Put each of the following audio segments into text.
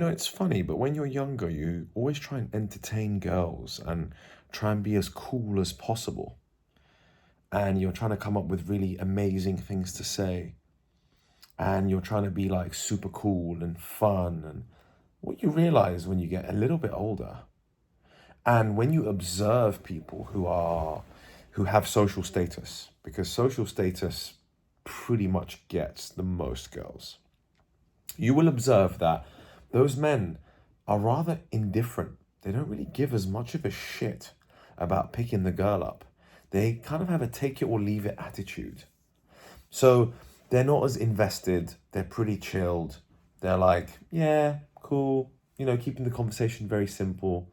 It's funny, but when you're younger, you always try and entertain girls and try and be as cool as possible. And you're trying to come up with really amazing things to say. And you're trying to be like super cool and fun. And what you realize when you get a little bit older and when you observe people who have social status, because social status pretty much gets the most girls, you will observe that those men are rather indifferent. They don't really give as much of a shit about picking the girl up. They kind of have a take it or leave it attitude. So they're not as invested. They're pretty chilled. They're like, yeah, cool. Keeping the conversation very simple.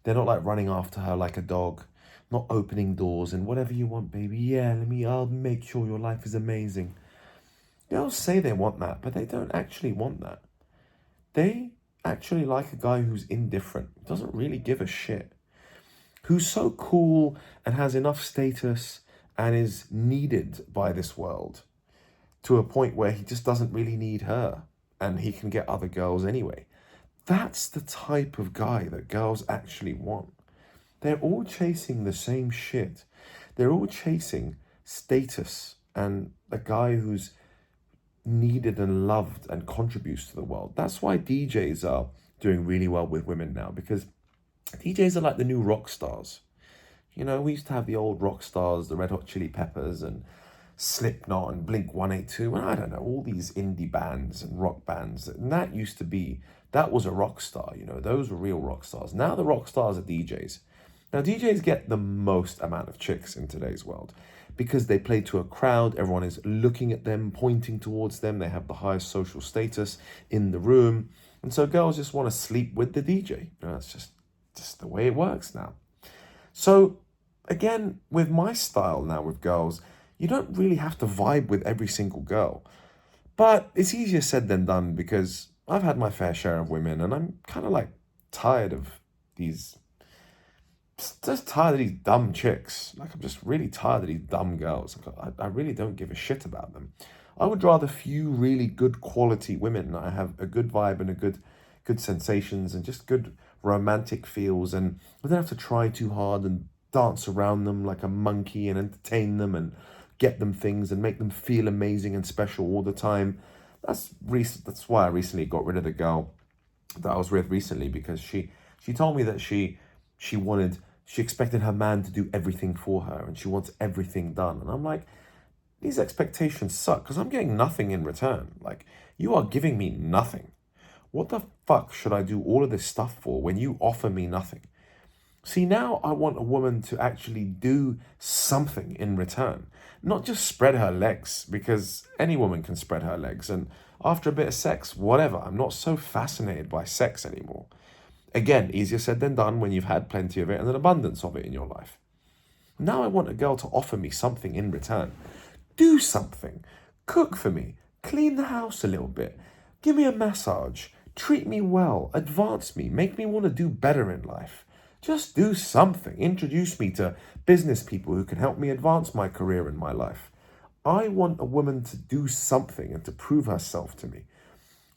They're not like running after her like a dog, not opening doors and whatever you want, baby. Yeah, I'll make sure your life is amazing. Girls say they want that, but they don't actually want that. They actually like a guy who's indifferent, doesn't really give a shit, who's so cool and has enough status and is needed by this world to a point where he just doesn't really need her and he can get other girls anyway. That's the type of guy that girls actually want. They're all chasing the same shit. They're all chasing status and a guy who's needed and loved and contributes to the world. That's why DJs are doing really well with women now, because DJs are like the new rock stars. We used to have the old rock stars, the Red Hot Chili Peppers and Slipknot and Blink 182, and I don't know, all these indie bands and rock bands. And that was a rock star, those were real rock stars. Now the rock stars are DJs. Now DJs get the most amount of chicks in today's world because they play to a crowd, everyone is looking at them, pointing towards them, they have the highest social status in the room. And so girls just want to sleep with the DJ. That's just the way it works now. So again, with my style now with girls, you don't really have to vibe with every single girl. But it's easier said than done because I've had my fair share of women and I'm kind of like tired of these, just tired of these dumb chicks. Like, I'm just really tired of these dumb girls. I really don't give a shit about them. I would rather few really good quality women. I have a good vibe and a good sensations and just good romantic feels, and I don't have to try too hard and dance around them like a monkey and entertain them and get them things and make them feel amazing and special all the time. That's why I recently got rid of the girl that I was with recently, because she told me that she expected her man to do everything for her and she wants everything done. And I'm like, these expectations suck because I'm getting nothing in return. Like, you are giving me nothing. What the fuck should I do all of this stuff for when you offer me nothing? See, now I want a woman to actually do something in return, not just spread her legs, because any woman can spread her legs. And after a bit of sex, whatever, I'm not so fascinated by sex anymore. Again, easier said than done when you've had plenty of it and an abundance of it in your life. Now I want a girl to offer me something in return. Do something. Cook for me. Clean the house a little bit. Give me a massage. Treat me well. Advance me. Make me want to do better in life. Just do something. Introduce me to business people who can help me advance my career in my life. I want a woman to do something and to prove herself to me.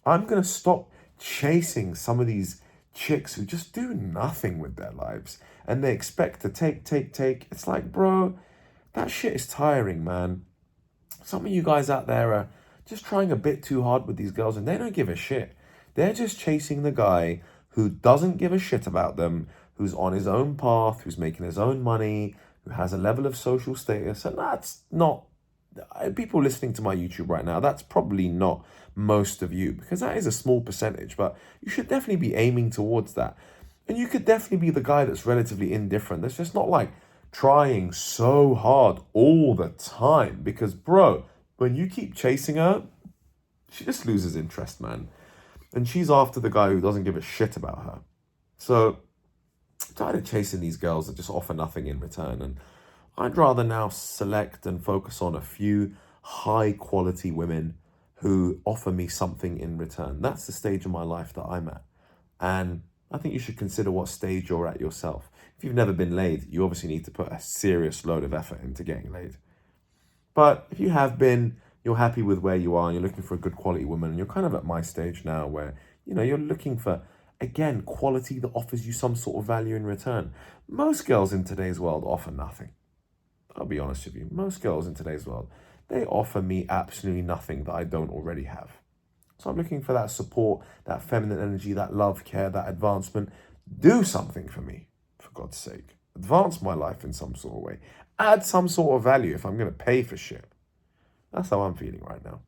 I'm going to stop chasing some of these chicks who just do nothing with their lives and they expect to take. It's like, bro, that shit is tiring, man. Some of you guys out there are just trying a bit too hard with these girls and they don't give a shit. They're just chasing the guy who doesn't give a shit about them, who's on his own path, who's making his own money, who has a level of social status. And that's not, people listening to my YouTube right now, that's probably not most of you, because that is a small percentage, but you should definitely be aiming towards that. And you could definitely be the guy that's relatively indifferent. That's just not like trying so hard all the time, because bro, when you keep chasing her, she just loses interest, man. And she's after the guy who doesn't give a shit about her. So I'm tired of chasing these girls that just offer nothing in return. And I'd rather now select and focus on a few high quality women who offer me something in return. That's the stage of my life that I'm at. And I think you should consider what stage you're at yourself. If you've never been laid, you obviously need to put a serious load of effort into getting laid. But if you have been, you're happy with where you are, and you're looking for a good quality woman, and you're kind of at my stage now where You're looking for, again, quality that offers you some sort of value in return. Most girls in today's world offer nothing. I'll be honest with you. Most girls in today's world, they offer me absolutely nothing that I don't already have. So I'm looking for that support, that feminine energy, that love, care, that advancement. Do something for me, for God's sake. Advance my life in some sort of way. Add some sort of value if I'm going to pay for shit. That's how I'm feeling right now.